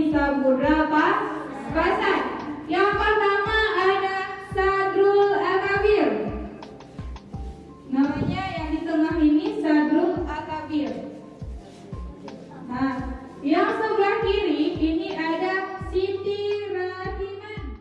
di Samudra Pasai. Yang pertama ada Sadrul Akabir. Namanya yang di tengah ini Sadrul Akabir. Nah, yang sebelah kiri ini ada Siti Rahiman.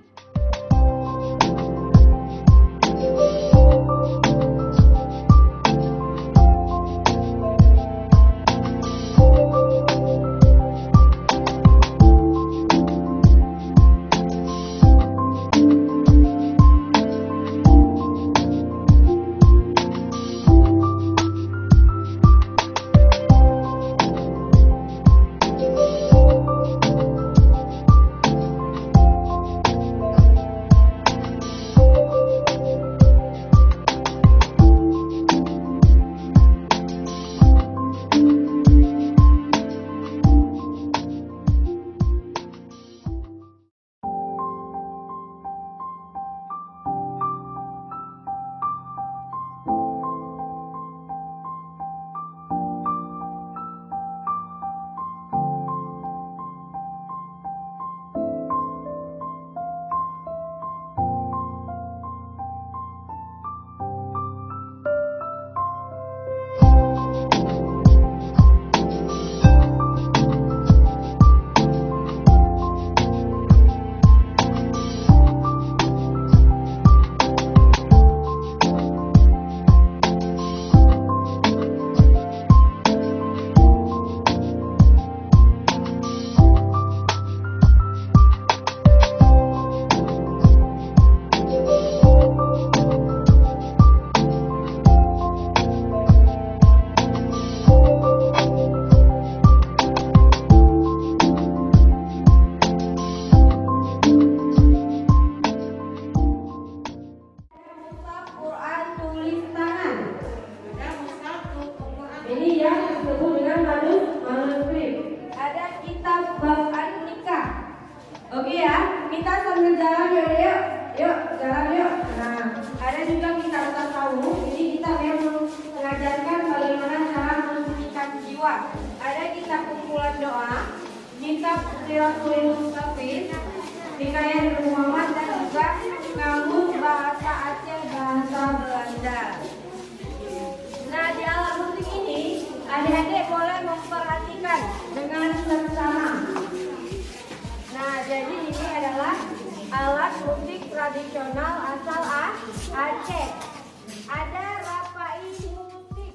Ini yang disebut dengan manuskrip. Ada kitab bab nikah. Oke ya, kita sambil jalan yuk, jalan yuk. Nah, ada juga kitab tasawuf. Ini kita memang mengajarkan bagaimana cara mensucikan jiwa. Ada kitab kumpulan doa, kitab Siratul Mustaqim, Hikayat Nabi Muhammad, dan juga kamus bahasa Aceh, bahasa Belanda. Nah, di alat musik ini adik-adik boleh memperhatikan dengan seksama. Nah, jadi ini adalah alat musik tradisional asal Aceh. Ada rapai musik.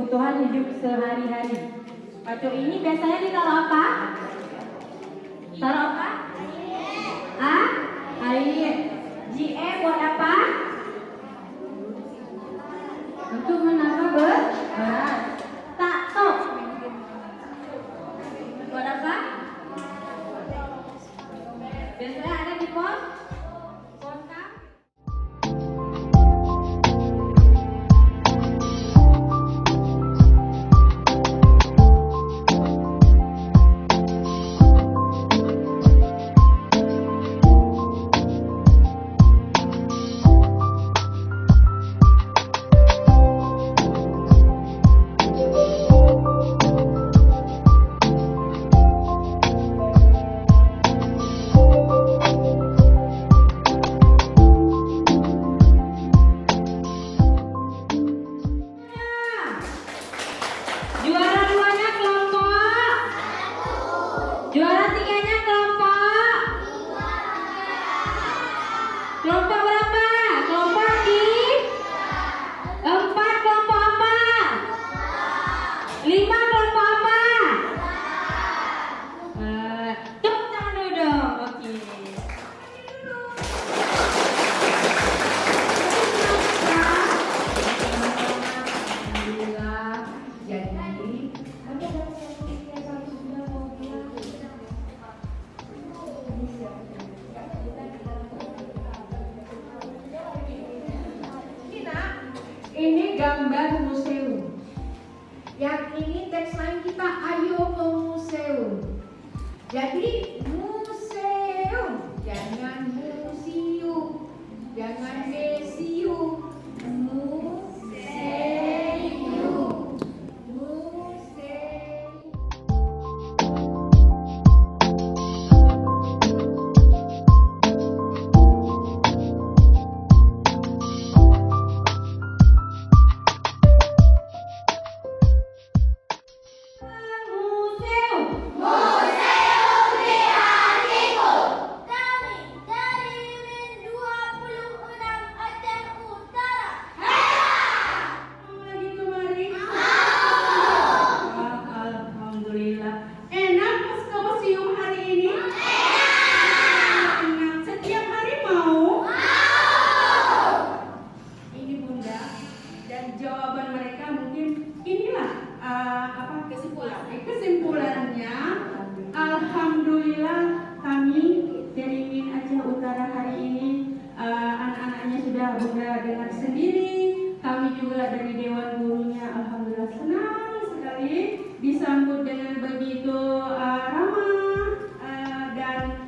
kebutuhan hidup sehari-hari. Pacok ini biasanya ditaruh apa? Taruh apa? Air. JE buat apa? gambar museum. Yang ini tagline kita, ayo ke museum. Jadi museum, jangan museum, jangan museum. Museum. Museum. Museum. Museum di hatiku. Kami dari Min 26 Aceh Utara. Kamu lagi kemari? Alhamdulillah. Enak ke museum hari ini? Enak. Setiap hari mau? Ini Bunda, dan jawaban mereka mungkin inilah kesimpulannya. Alhamdulillah kami dari Min Aceh Utara hari ini anak-anaknya sudah Bunda dengar sendiri. Kami juga dari Dewan Gurunya alhamdulillah senang sekali disambut dengan begitu ramah dan